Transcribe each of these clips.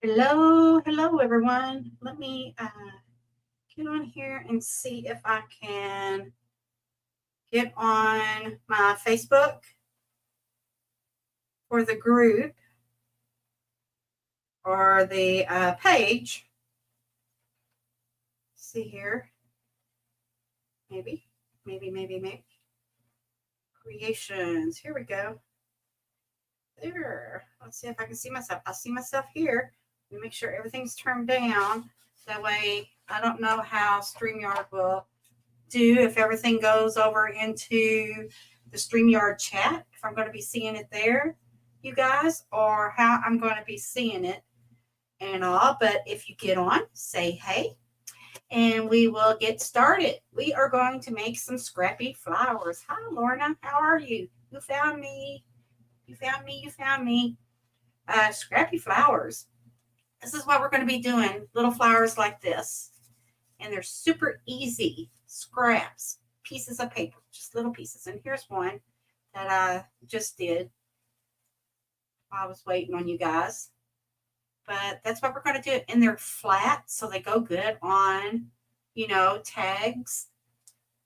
Hello, everyone. Let me get on here and see if I can get on my Facebook for the group or the page. Let's see here. Maybe. Creations. Here we go. There. Let's see if I can see myself. I see myself here. Let me make sure everything's turned down. That way I don't know how StreamYard will do if everything goes over into the StreamYard chat, if I'm going to be seeing it there, you guys, or how I'm going to be seeing it and all. But if you get on, say hey, and we will get started. We are going to make some scrappy flowers. Hi, Lorna. How are you? You found me. You found me. Scrappy flowers. This is what we're going to be doing. Little flowers like this. And they're super easy scraps, pieces of paper, just little pieces. And here's one that I just did while I was waiting on you guys. But that's what we're going to do. And they're flat, so they go good on, tags.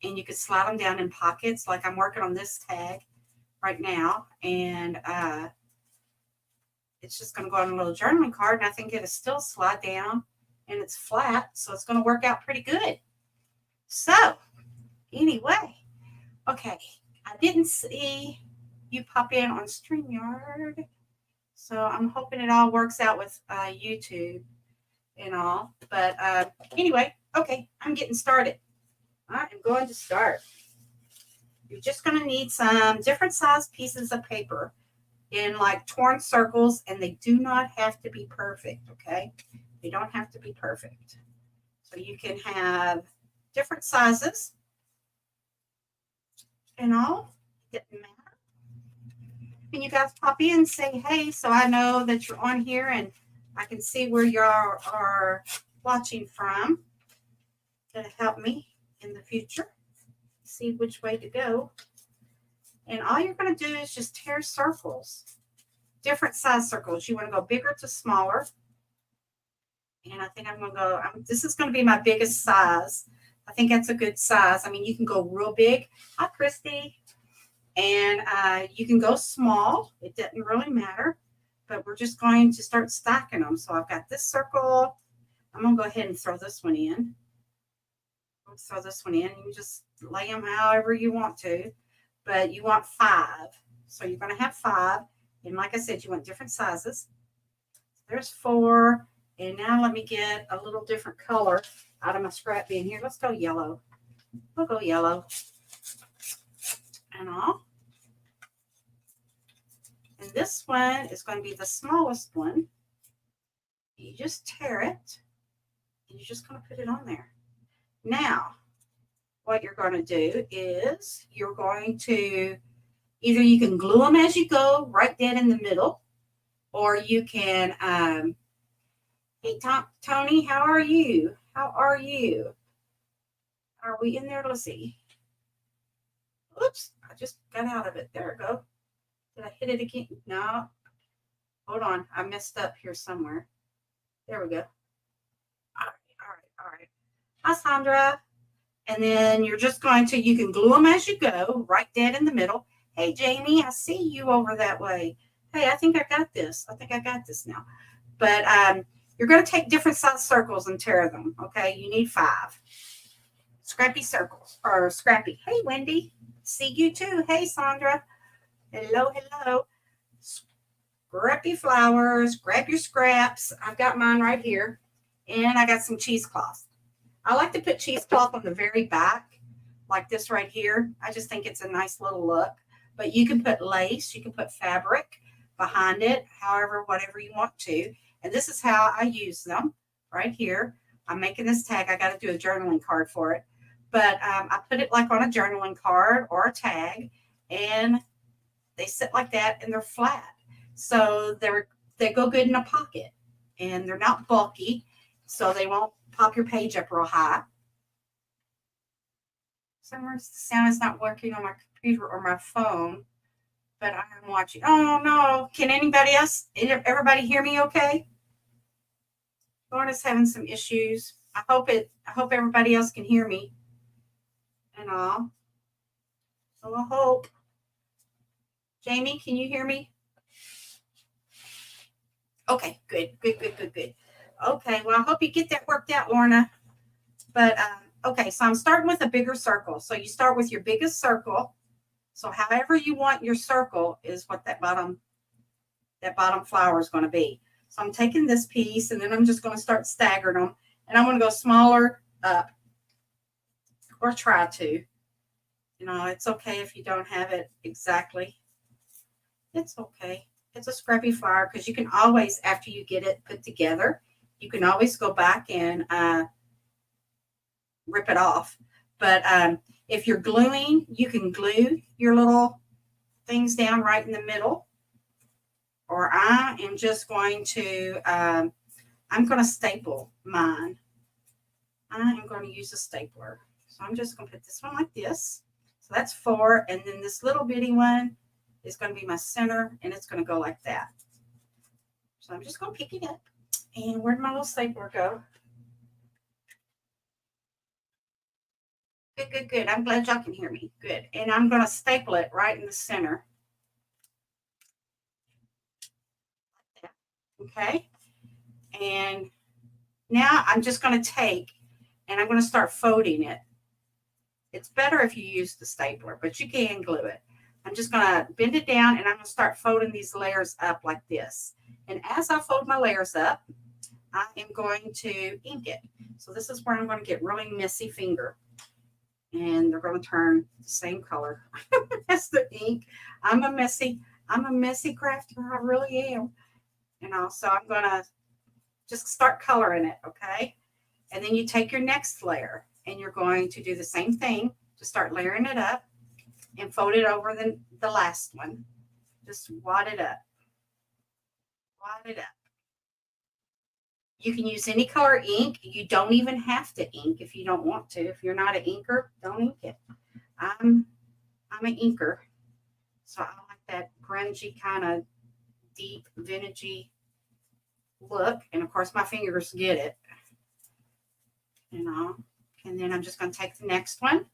And you can slide them down in pockets. Like I'm working on this tag right now. And it's just going to go on a little journaling card. And I think it'll still slide down. And it's flat, so it's going to work out pretty good. So, anyway, okay, I didn't see you pop in on StreamYard, so I'm hoping it all works out with YouTube and all. But anyway, okay, I'm getting started. I am going to start. You're just going to need some different size pieces of paper in like torn circles, and they do not have to be perfect, okay? They don't have to be perfect. So you can have different sizes and all. It doesn't matter. And you guys pop in and say hey, so I know that you're on here and I can see where you are watching from. That'll help me in the future see which way to go. And all you're going to do is just tear circles, different size circles. You want to go bigger to smaller. And I think I'm going to go, this is going to be my biggest size. I think that's a good size. I mean, you can go real big. Hi, Christy. And you can go small. It doesn't really matter. But we're just going to start stacking them. So I've got this circle. I'm going to go ahead and throw this one in. Let's throw this one in. You just lay them however you want to. But you want 5. So you're going to have 5. And like I said, you want different sizes. There's 4. And now let me get a little different color out of my Scrappy in here. Let's go yellow. We'll go yellow. And all. And this one is going to be the smallest one. You just tear it. And you're just going to put it on there. Now, what you're going to do is you're going to, either you can glue them as you go, right dead in the middle. Or you can, hey, Tony, how are you? How are you? Are we in there? Let's see. Oops, I just got out of it. There we go. Did I hit it again? No. Hold on. I messed up here somewhere. There we go. All right. Hi, Sandra. And then you're just going to, you can glue them as you go, right dead in the middle. Hey, Jamie, I see you over that way. Hey, I think I got this. I think I got this now. But you're going to take different size circles and tear them, okay? You need 5. Scrappy circles, or Scrappy. Hey, Wendy. See you too. Hey, Sandra. Hello. Scrappy flowers. Grab your scraps. I've got mine right here. And I got some cheesecloth. I like to put cheesecloth on the very back, like this right here. I just think it's a nice little look. But you can put lace. You can put fabric behind it, however, whatever you want to. And this is how I use them right here. I'm making this tag. I got to do a journaling card for it. But I put it like on a journaling card or a tag. And they sit like that and they're flat. So they go good in a pocket. And they're not bulky. So they won't pop your page up real high. Somewhere the sound is not working on my computer or my phone. But I'm watching. Oh, no. Can everybody hear me okay? Lorna's having some issues. I hope everybody else can hear me and all. So I hope. Jamie, can you hear me? Okay, good. Okay, well, I hope you get that worked out, Lorna. But okay, so I'm starting with a bigger circle. So you start with your biggest circle. So however you want your circle is what that bottom flower is going to be. So I'm taking this piece and then I'm just going to start staggering them. And I'm going to go smaller up or try to. You know, it's okay if you don't have it exactly. It's okay. It's a scrappy flower because you can always, after you get it put together, you can always go back and rip it off. But if you're gluing, you can glue your little things down right in the middle. Or I am just going to, I'm going to staple mine. I am going to use a stapler. So I'm just going to put this one like this. So that's 4. And then this little bitty one is going to be my center. And it's going to go like that. So I'm just going to pick it up. And where'd my little stapler go? Good. I'm glad y'all can hear me. Good. And I'm going to staple it right in the center. Okay. And now I'm just going to take and I'm going to start folding it. It's better if you use the stapler, but you can glue it. I'm just going to bend it down and I'm going to start folding these layers up like this. And as I fold my layers up, I am going to ink it. So this is where I'm going to get really messy finger. And they're going to turn the same color as the ink. I'm a messy crafter. I really am. You know, so I'm going to just start coloring it, okay? And then you take your next layer and you're going to do the same thing to start layering it up and fold it over the last one. Just wad it up. Wad it up. You can use any color ink. You don't even have to ink if you don't want to. If you're not an inker, don't ink it. I'm an inker. So I like that grungy kind of deep vintagey look. And of course my fingers get it. You know. And then I'm just going to take the next one.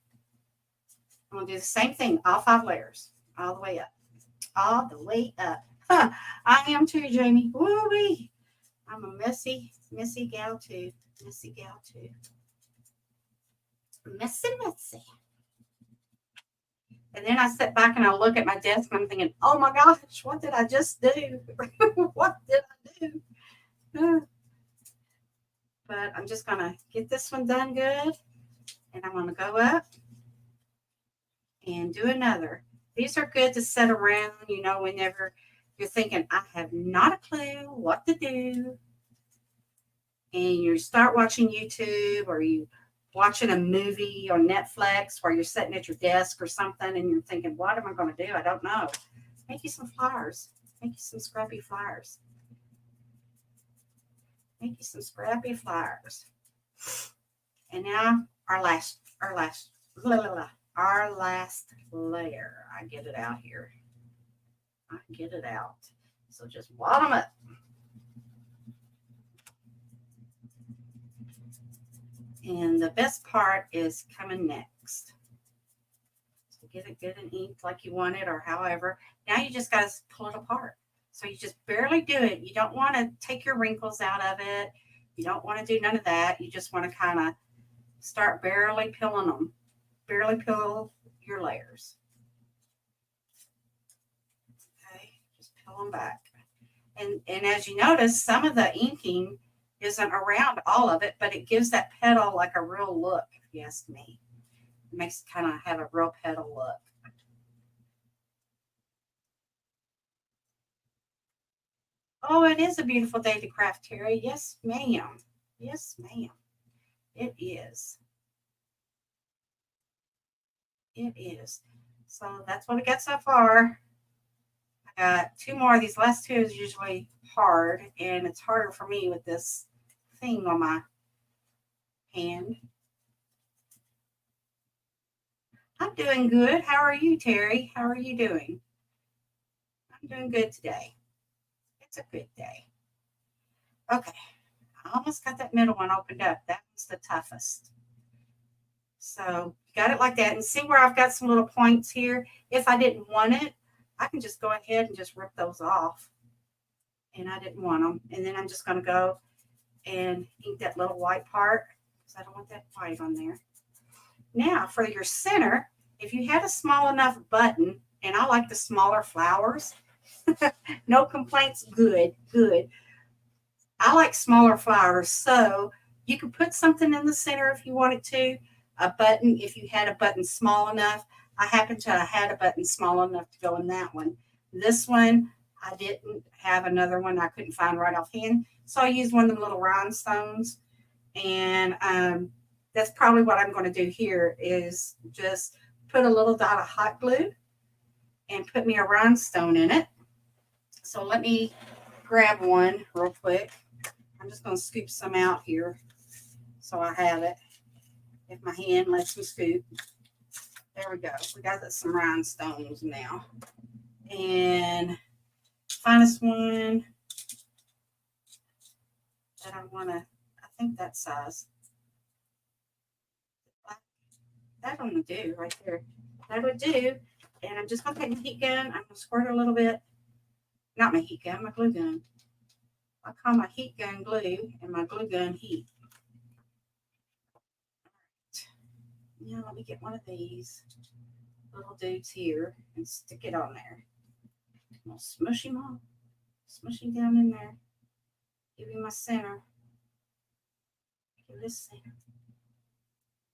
I'm going to do the same thing, all 5 layers, all the way up. All the way up. Huh, I am too, Jamie. Woo-wee. I'm a messy gal too. Messy gal too. Messy. And then I sit back and I look at my desk and I'm thinking, oh my gosh, what did I just do? What did I do? But I'm just going to get this one done good. And I'm going to go up and do another. These are good to set around, you know, whenever you're thinking, I have not a clue what to do. And you start watching YouTube or you watching a movie on Netflix while you're sitting at your desk or something and you're thinking, what am I going to do? I don't know. Make you some flowers. Make you some scrappy flowers. Make you some scrappy flowers. And now our last layer. I get it out here. I get it out. So just wad them up. And the best part is coming next. So get it good and inked like you want it or however. Now you just got to pull it apart. So you just barely do it. You don't want to take your wrinkles out of it. You don't want to do none of that. You just want to kind of start barely peeling them. Barely peel your layers. Okay, just peel them back. And as you notice, some of the inking isn't around all of it, but it gives that petal like a real look, if you ask me. It makes it kind of have a real petal look. Oh, it is a beautiful day to craft, Terry. Yes, ma'am. Yes, ma'am. It is. It is. So that's what we got so far. I got 2 more. These last 2 is usually hard, and it's harder for me with this thing on my hand. I'm doing good. How are you, Terry? How are you doing? I'm doing good today. It's a good day. Okay. I almost got that middle one opened up. That was the toughest. So got it like that. And see where I've got some little points here? If I didn't want it, I can just go ahead and just rip those off. And I didn't want them. And then I'm just going to go and ink that little white part because I don't want that white on there. Now for your center, if you had a small enough button, and I like the smaller flowers, no complaints, good. I like smaller flowers, so you could put something in the center if you wanted to, a button if you had a button small enough. I happen to have had a button small enough to go in that one. This one, I didn't have another one I couldn't find right offhand, so I used one of them little rhinestones, and that's probably what I'm going to do here is just put a little dot of hot glue and put me a rhinestone in it. So let me grab one real quick. I'm just going to scoop some out here so I have it. If my hand lets me scoop. There we go. We got some rhinestones now. And finest one that I want to, I think that size. That would do right there. That would do. And I'm just going to take my heat gun. I'm going to squirt a little bit. Not my heat gun, my glue gun. I call my heat gun glue and my glue gun heat. Now let me get one of these little dudes here and stick it on there. I'll smush him on. Smush him down in there. Give him my center. Give this center.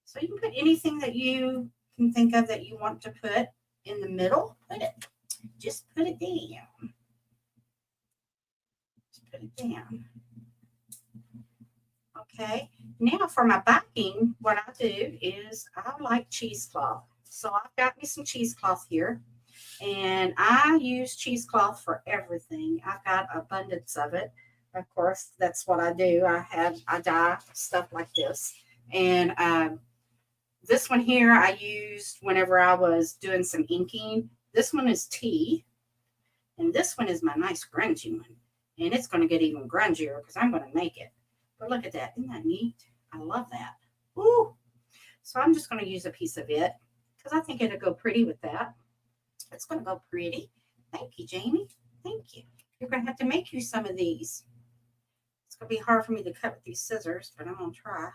So you can put anything that you can think of that you want to put in the middle. Put it. Just put it down. Just put it down. Okay. Now for my backing, what I do is I like cheesecloth. So I've got me some cheesecloth here. And I use cheesecloth for everything. I've got abundance of it. Of course, that's what I do. I dye stuff like this. And this one here I used whenever I was doing some inking. This one is tea. And this one is my nice grungy one. And it's going to get even grungier because I'm going to make it. But look at that. Isn't that neat? I love that. Ooh. So I'm just going to use a piece of it because I think it'll go pretty with that. It's going to go pretty. Thank you, Jamie. Thank you. You're going to have to make you some of these. It's going to be hard for me to cut with these scissors, but I'm going to try.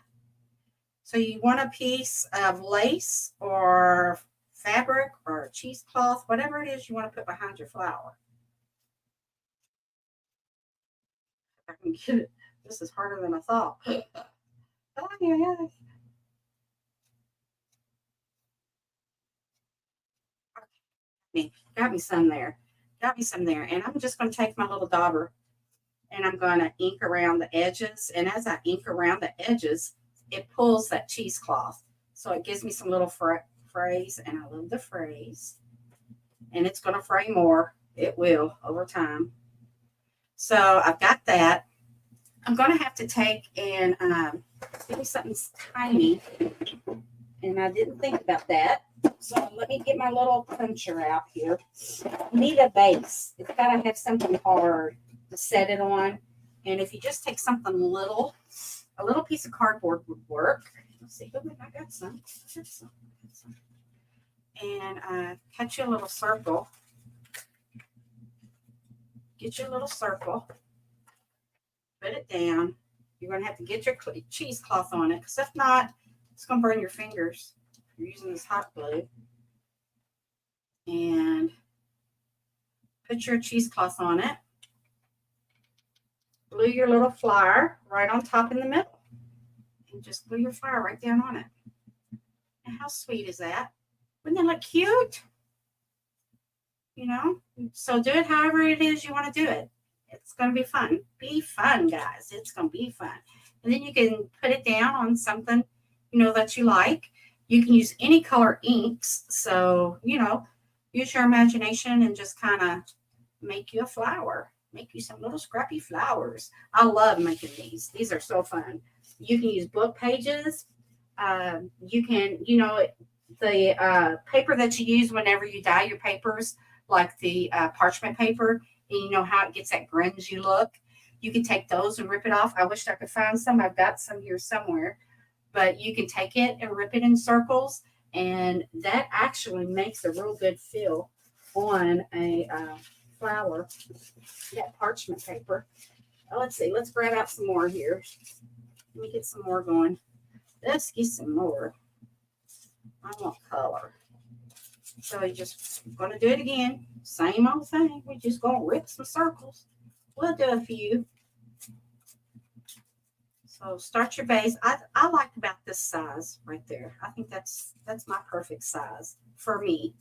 So you want a piece of lace or fabric or cheesecloth, whatever it is you want to put behind your flower. If I can get it. This is harder than I thought. Oh, yeah. Got me some there. And I'm just going to take my little dauber and I'm going to ink around the edges. And as I ink around the edges, it pulls that cheesecloth. So it gives me some little frays, and I love the frays. And it's going to fray more. It will over time. So I've got that. I'm going to have to take and give me something tiny. And I didn't think about that. So let me get my little puncher out here. You need a base. It's got to have something hard to set it on. And if you just take something little, a little piece of cardboard would work. Let's see. I got some. And cut you a little circle. Get you a little circle. Put it down. You're going to have to get your cheesecloth on it. Because if not, it's going to burn your fingers. You're using this hot glue. And put your cheesecloth on it. Glue your little flower right on top in the middle. And just glue your flower right down on it. And how sweet is that? Wouldn't that look cute? You know? So do it however it is you want to do it. It's going to be fun. Be fun, guys. It's going to be fun. And then you can put it down on something, you know, that you like. You can use any color inks. So, you know, use your imagination and just kind of make you a flower. Make you some little scrappy flowers. I love making these. These are so fun. You can use book pages. You can, you know, the paper that you use whenever you dye your papers, like the parchment paper, and you know how it gets that grungy look. You can take those and rip it off. I wish I could find some. I've got some here somewhere. But you can take it and rip it in circles. And that actually makes a real good feel on a flower, that parchment paper. Let's see. Let's grab out some more here. Let me get some more going. Let's get some more. I want color. So you're just going to do it again. Same old thing. We're just going to rip some circles. We'll do a few. So start your base. I like about this size right there. I think that's my perfect size for me.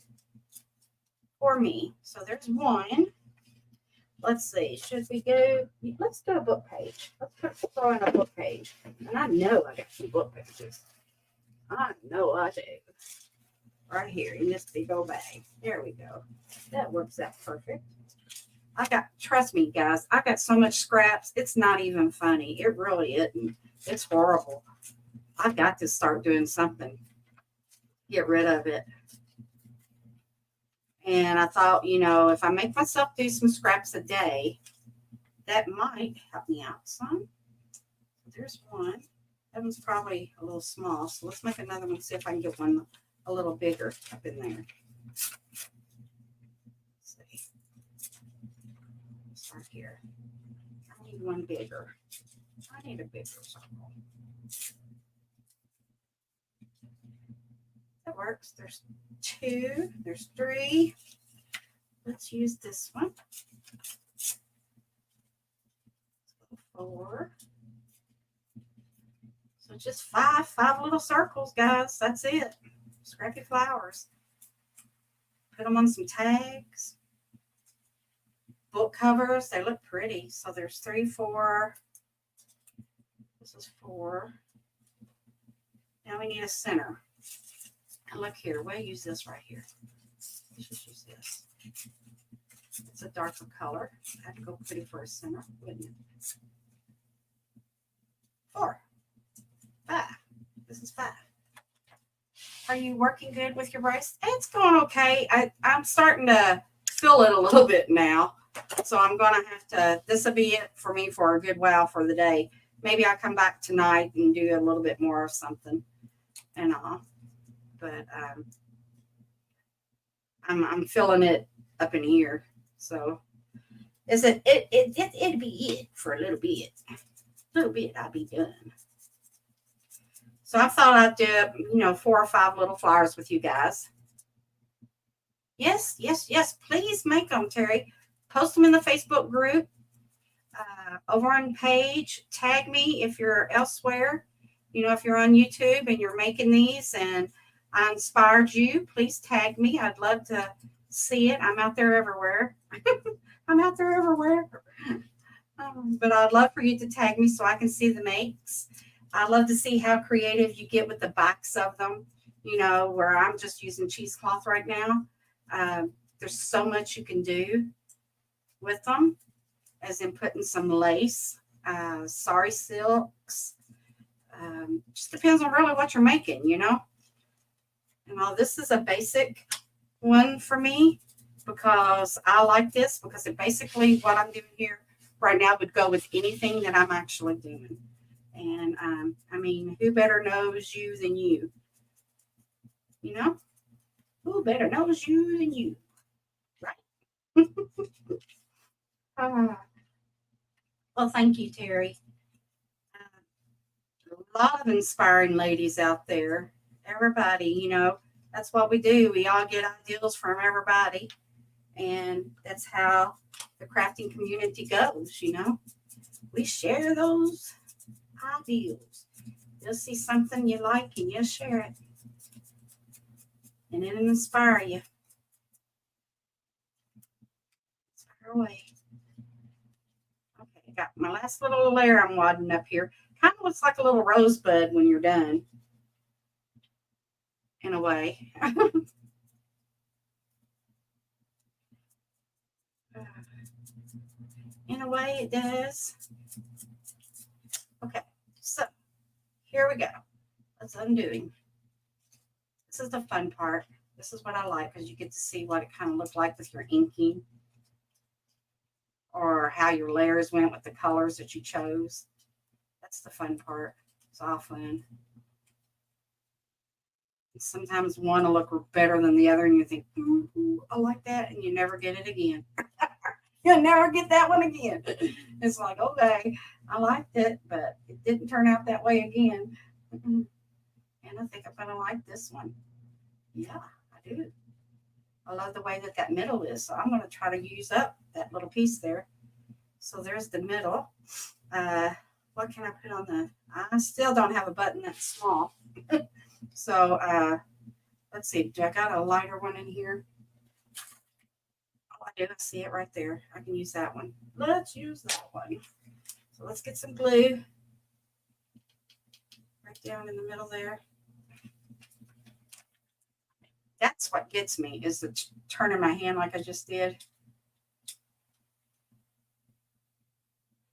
For me. So there's one. Let's see. Should we go? Let's do a book page. Let's throw in a book page. And I know I got some book pages. I know I do. Right here in this big old bag. There we go. That works out perfect. Trust me, guys, I got so much scraps. It's not even funny. It really isn't. It's horrible. I've got to start doing something. Get rid of it. And I thought, you know, if I make myself do some scraps a day, that might help me out some. There's one. That one's probably a little small. So let's make another one, see if I can get one a little bigger up in there. Let's see. Start here. I need one bigger. I need a bigger circle. That works. There's two. There's three. Let's use this one. Four. So just five little circles, guys. That's it. Scrappy flowers. Put them on some tags. Book covers. They look pretty. So there's 3, 4. This is 4. Now we need a center. And look here. We'll use this right here. Let's just use this. It's a darker color. That'd go pretty for a center, wouldn't it? 4. 5. This is 5. Are you working good with your brace? It's going okay. I'm starting to feel it a little bit now. So I'm going to have to, this will be it for me for a good while for the day. Maybe I come back tonight and do a little bit more of something and all. But I'm feeling it up in here. So it'd be it for a little bit. A little bit I'll be done. So I thought I'd do, 4 or 5 little flowers with you guys. Yes. Please make them, Terry. Post them in the Facebook group. Over on page. Tag me if you're elsewhere. If you're on YouTube and you're making these and I inspired you, please tag me. I'd love to see it. I'm out there everywhere. I'm out there everywhere. But I'd love for you to tag me so I can see the makes. I love to see how creative you get with the backs of them, where I'm just using cheesecloth right now. There's so much you can do with them, as in putting some lace, sari silks. Just depends on really what you're making, And all this is a basic one for me because I like this because it basically what I'm doing here right now would go with anything that I'm actually doing. And, who better knows you than you? Who better knows you than you? Right? Well, thank you, Terry. A lot of inspiring ladies out there. Everybody, that's what we do. We all get ideals from everybody. And that's how the crafting community goes, We share those ideals. You'll see something you like and you'll share it. And it'll inspire you. Inspire away. Okay, I got my last little layer I'm wadding up here. Kind of looks like a little rosebud when you're done. In a way. In a way it does. Okay, so here we go. That's undoing. This is the fun part. This is what I like because you get to see what it kind of looked like with your inking. or how your layers went with the colors that you chose. That's the fun part. It's all fun. Sometimes one will look better than the other, and you think, ooh, I like that, and you never get it again. You'll never get that one again. It's like, okay, I liked it, but it didn't turn out that way again. And I think I'm going to like this one. Yeah, I do. I love the way that middle is, so I'm going to try to use up that little piece there. So there's the middle. What can I put on the, I still don't have a button that's small. So let's see, do I got a lighter one in here? Oh, I do. I see it right there. I can use that one. Let's use that one. So let's get some glue right down in the middle there. That's what gets me, is the turning my hand like I just did.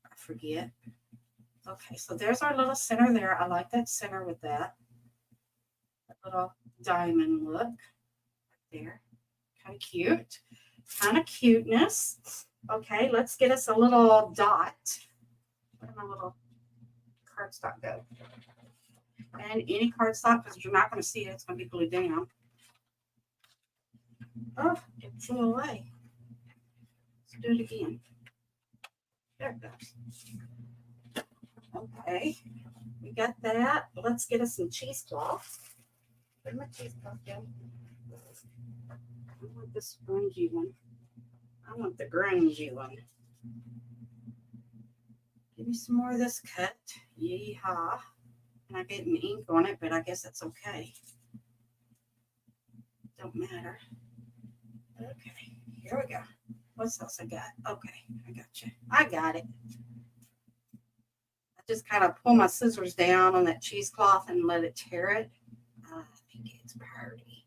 I forget. Okay, so there's our little center there. I like that center with that little diamond look right there. Kind of cute. Kind of cuteness. Okay, let's get us a little dot. Where did my little cardstock go? And any cardstock, because you're not going to see it, it's going to be glued down. Oh, it flew away. Let's do it again. There it goes. Okay, we got that. Let's get us some cheesecloth. Where'd my cheesecloth go? I want this grungy one. I want the grungy one. Give me some more of this cut. Yeehaw. And I get an ink on it, but I guess that's okay. Don't matter. Okay, here we go. What else I got? Okay, I got you. I got it. I just kind of pull my scissors down on that cheesecloth and let it tear it. I think it's pretty.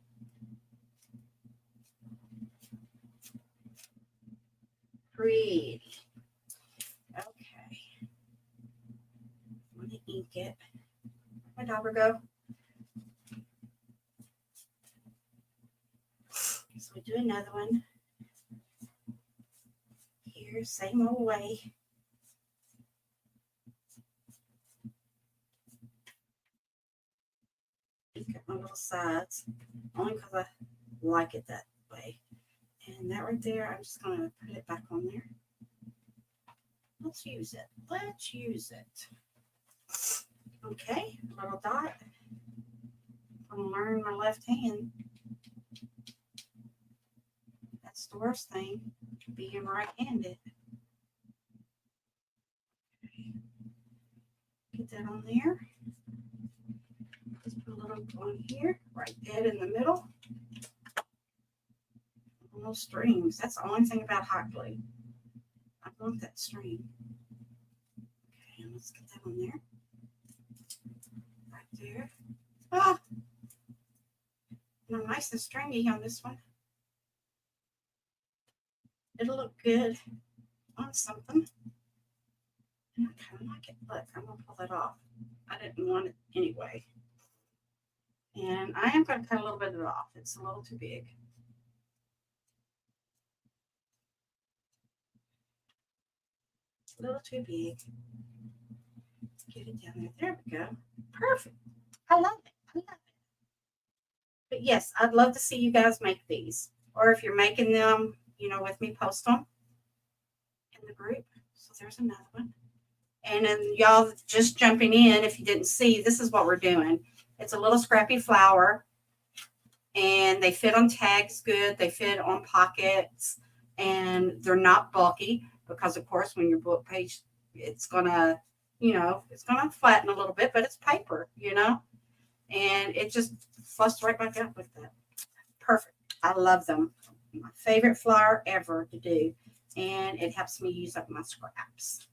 Pretty. Okay. I'm going to ink it. Where'd my dauber go? So we do another one. Here, same old way. Ink up my little sides, only because I like it that way. And that right there, I'm just going to put it back on there. Let's use it. Let's use it. Okay, a little dot. I'm going to learn my left hand. That's the worst thing, being right-handed. Okay. Get that on there. Just put a little on here, right dead in the middle. Little strings. That's the only thing about hot glue. I want that string. Okay, let's get that on there. Right there. Ah! Now nice and stringy on this one. It'll look good on something. And I kind of like it. Look, I'm going to pull that off. I didn't want it anyway. And I am going to cut a little bit of it off. It's a little too big. A little too big. Get it down there. There we go. Perfect. I love it. I love it. But yes, I'd love to see you guys make these. Or if you're making them, you know, with me, post them in the group. So there's another one. And then y'all just jumping in, if you didn't see, this is what we're doing. It's a little scrappy flower. And they fit on tags good. They fit on pockets. And they're not bulky. Because, of course, when your book page, it's going to, you know, it's going to flatten a little bit. But it's paper, you know. And it just flusts right back up with that. Perfect. I love them. My favorite flower ever to do. And it helps me use up my scraps.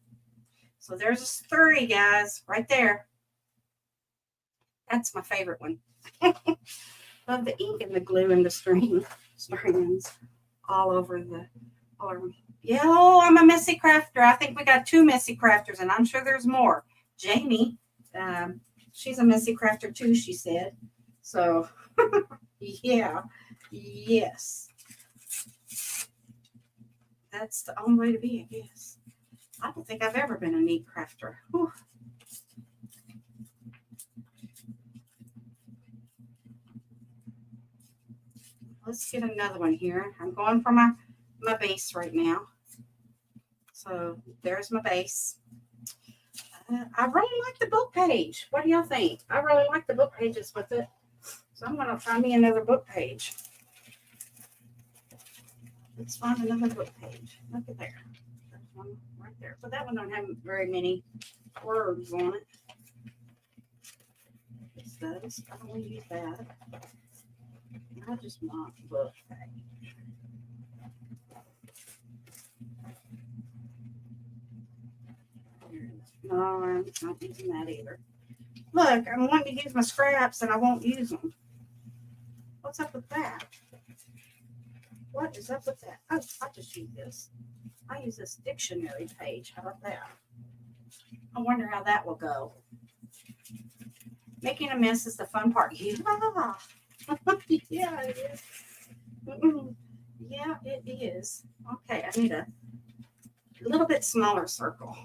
So there's a 30, guys, right there. That's my favorite one. Love the ink and the glue and the strings all over the arm. Yeah, oh, I'm a messy crafter. I think we got 2 messy crafters, and I'm sure there's more. Jamie, she's a messy crafter too, she said. So, yeah, yes. that's the only way to be, I guess. I don't think I've ever been a neat crafter. Whew. Let's get another one here. I'm going for my base right now. So there's my base. I really like the book page. What do y'all think? I really like the book pages with it. So I'm going to find me another book page. Let's find another book page. Look at there. There's one right there. But that one don't have very many words on it. This does. I don't want to use that. I just want the book page. No, I'm not using that either. Look, I'm wanting to use my scraps and I won't use them. What's up with that? What is up with that? Oh, I'll just use this. I use this dictionary page. How about that? I wonder how that will go. Making a mess is the fun part. Yeah, yeah, it is. Yeah, it is. Okay, I need a little bit smaller circle.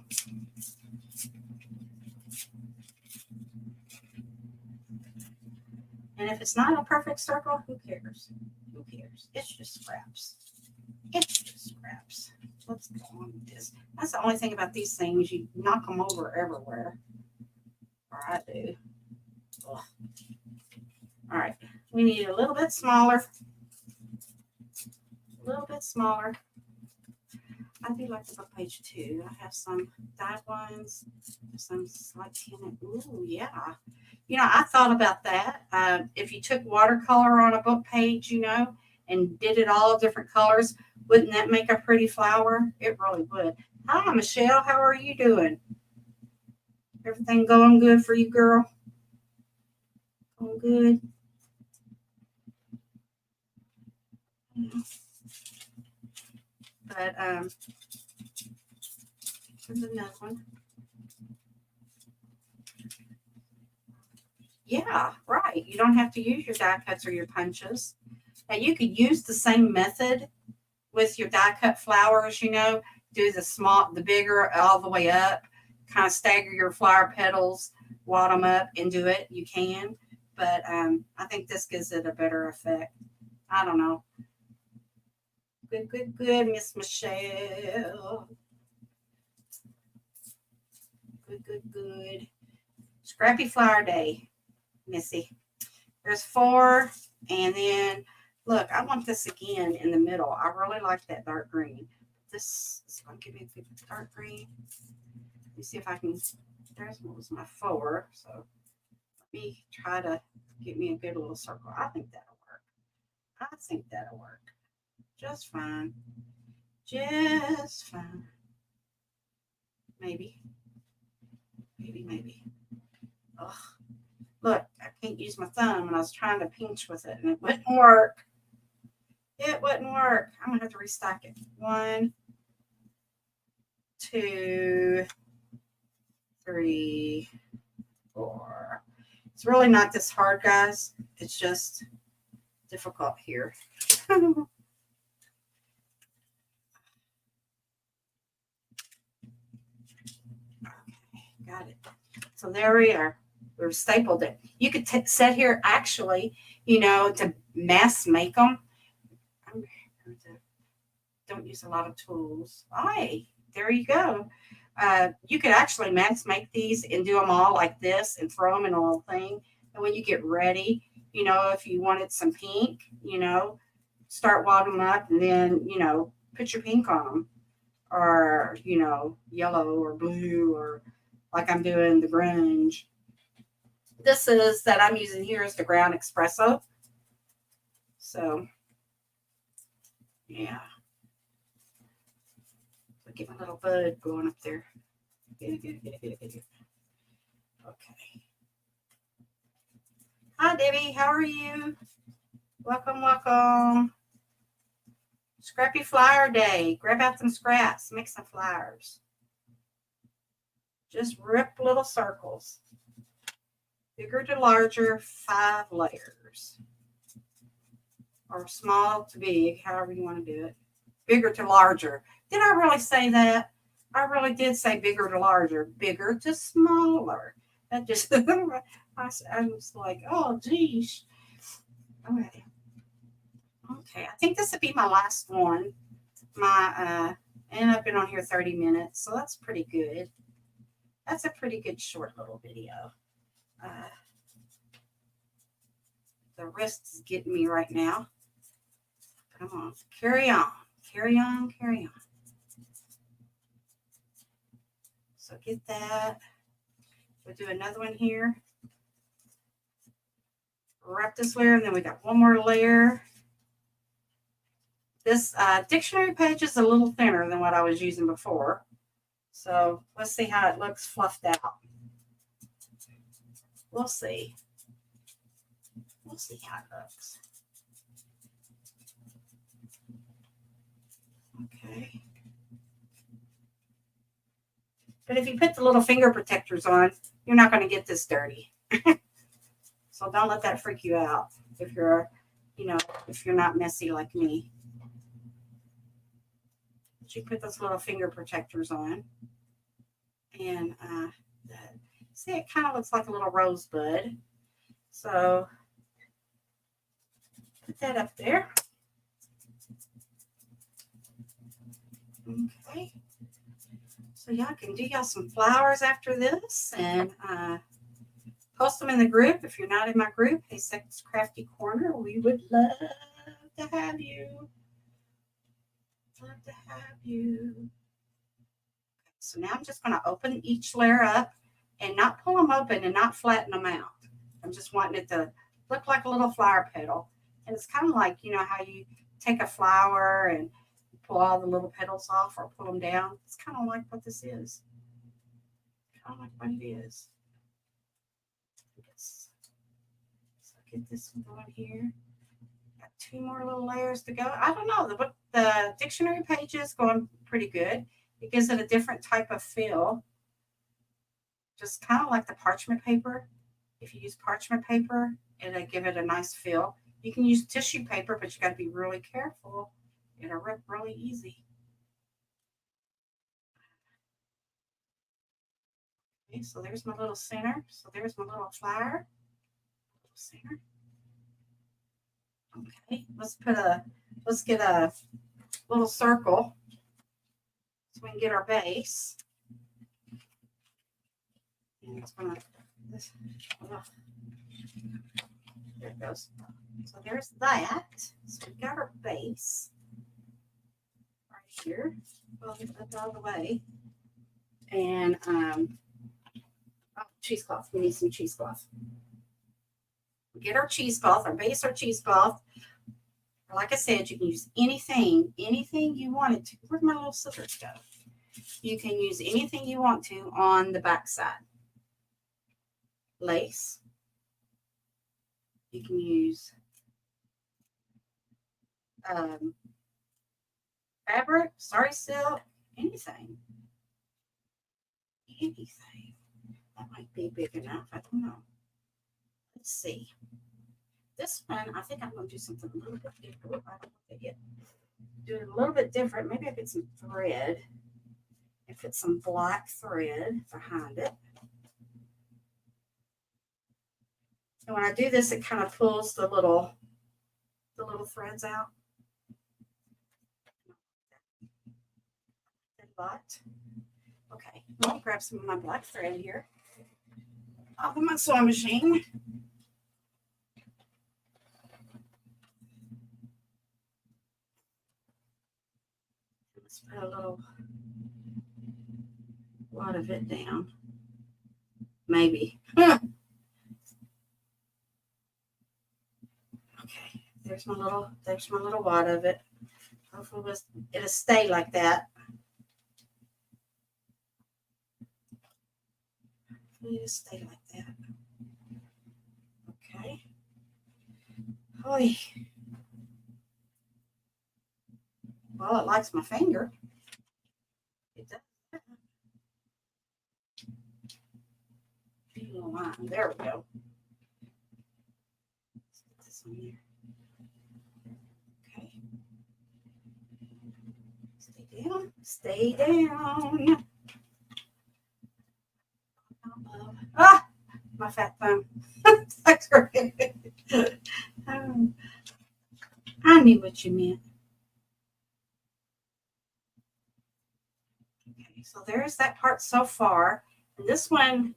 And if it's not a perfect circle, who cares? Who cares? It's just scraps. It's just scraps. Let's go on with this. That's the only thing about these things. You knock them over everywhere. Or I do. Ugh. All right. We need a little bit smaller. A little bit smaller. I do like the book page too. I have some dyed ones, some like tinted. Ooh, yeah. You know, I thought about that. If you took watercolor on a book page, you know, and did it all different colors, wouldn't that make a pretty flower? It really would. Hi, Michelle. How are you doing? Everything going good for you, girl? Going good? But there's another one. Yeah, right. You don't have to use your die cuts or your punches. Now you could use the same method with your die cut flowers, you know, do the bigger all the way up, kind of stagger your flower petals, wad them up and do it. You can, but I think this gives it a better effect. I don't know. Good, good, good, Miss Michelle. Good, good, good. Scrappy Flower Day, Missy. There's 4, and then look, I want this again in the middle. I really like that dark green. This is going to give me a good dark green. Let me see if I can. There's what was my 4. So let me try to get me a good little circle. I think that'll work. I think that'll work. Just fine. Just fine. Maybe. Maybe. Ugh. Look, I can't use my thumb, and I was trying to pinch with it, and it wouldn't work. It wouldn't work. I'm going to have to restock it. 1, 2, 3, 4. It's really not this hard, guys. It's just difficult here. Got it. So there we are. We've stapled it. You could sit here actually, you know, to mass make them. Don't use a lot of tools. Hey, there you go. You could actually mass make these and do them all like this and throw them in a little thing. And when you get ready, you know, if you wanted some pink, you know, start wadding them up and then, you know, put your pink on them. Or, you know, yellow or blue or like I'm doing the grunge. This is that I'm using here is the ground espresso. So, yeah. So get my little bud going up there. Okay. Hi, Debbie. How are you? Welcome, welcome. Scrappy Flower Day. Grab out some scraps. Make some flowers. Just rip little circles. Bigger to larger, 5 layers. Or small to big, however you want to do it. bigger to larger. Did I really say that? I really did say bigger to larger, bigger to smaller. That just, I was like, oh, geez. Okay. Okay, I think this would be my last one. And I've been on here 30 minutes, so that's pretty good. That's a pretty good short little video. The wrist is getting me right now. Come on, carry on, carry on, carry on. So get that. We'll do another one here. Wrap this layer, and then we got one more layer. This dictionary page is a little thinner than what I was using before. So let's see how it looks fluffed out. We'll see. We'll see how it looks. Okay. But if you put the little finger protectors on, you're not going to get this dirty. So don't let that freak you out if you're, if you're not messy like me. But you put those little finger protectors on. And see, it kind of looks like a little rosebud. So put that up there. Okay. So y'all can do y'all some flowers after this and post them in the group. If you're not in my group, Haystacks Crafty Corner, we would love to have you. Love to have you. So now I'm just going to open each layer up and not pull them open and not flatten them out. I'm just wanting it to look like a little flower petal. And it's kind of like, how you take a flower and pull all the little petals off or pull them down. It's kind of like what this is. Kind of like what it is. Yes. So get this one on here. Got 2 more little layers to go. I don't know. The dictionary page is going pretty good. It gives it a different type of feel. Just kind of like the parchment paper. If you use parchment paper, it'll give it a nice feel. You can use tissue paper, but you got to be really careful. It'll rip really easy. Okay, so there's my little center. So there's my little flower. Center. Okay, let's get a little circle so we can get our base. And it's gonna there it goes. So there's that. So we got our base right here. Well, get that out of the way. And cheesecloth. We need some cheesecloth. Get our cheesecloth, our base, our cheesecloth. Like I said, you can use anything you want it to. Where'd my little scissors go? You can use anything you want to on the back side. Lace. You can use fabric, sari silk, anything. Anything. That might be big enough. I don't know. Let's see. This one, I think I'm going to do something a little bit different. I don't know yet. Do it a little bit different. Maybe I get some thread. If it's some black thread behind it. And when I do this, it kind of pulls the little threads out. Okay, I'll grab some of my black thread here off of my sewing machine. Let's put a little lot of it down. Maybe. Okay, there's my little wad of it. Hopefully it'll stay like that. It'll stay like that. Okay. Oy. Well, it likes my finger. It does. There we go. Let's put this on there. Okay. down. Stay down. Ah, my fat thumb. That's great. I knew what you meant. Okay, so there's that part so far. And this one,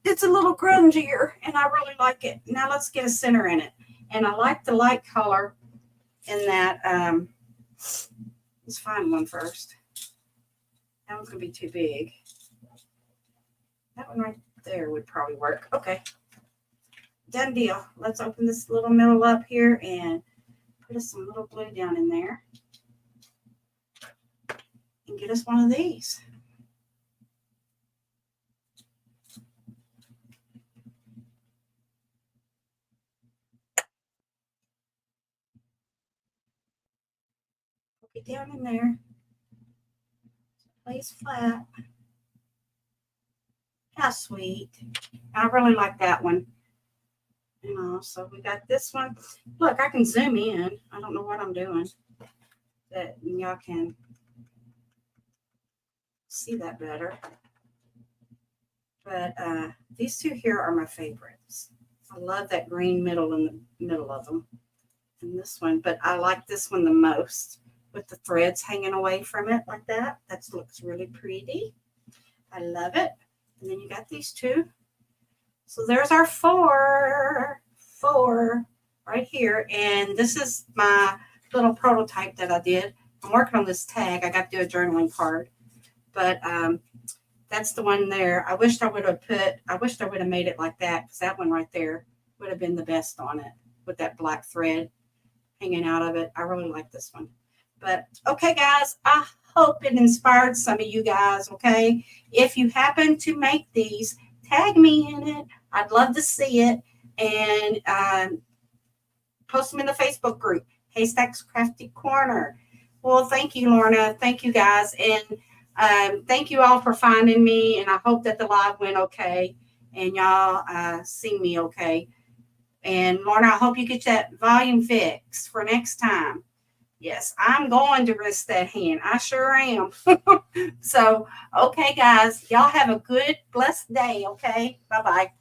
it's a little grungier, and I really like it. Now let's get a center in it. And I like the light color in that. Let's find one first. That one's going to be too big. That one right there would probably work. Okay. Done deal. Let's open this little middle up here and put us some little blue down in there. And get us one of these. Put it down in there. Lays flat. How sweet. I really like that one. You know, so we got this one. Look, I can zoom in. I don't know what I'm doing. That y'all can see that better. But these two here are my favorites. I love that green middle in the middle of them. And this one, but I like this one the most with the threads hanging away from it like that. That looks really pretty. I love it. And then you got these two. So there's our four right here. And this is my little prototype that I did. I'm working on this tag. I got to do a journaling card. But that's the one there. I wish I would have made it like that, because that one right there would have been the best on it with that black thread hanging out of it. I really like this one. But okay, guys, I hope it inspired some of you guys. Okay, if you happen to make these, tag me in it. I'd love to see it, and post them in the Facebook group, Haystacks Crafty Corner. Well, thank you, Lorna. Thank you, guys, and thank you all for finding me. And I hope that the live went okay, and y'all see me okay. And Lorna, I hope you get that volume fixed for next time. Yes, I'm going to risk that hand. I sure am. So, okay, guys, y'all have a good, blessed day, okay? Bye-bye.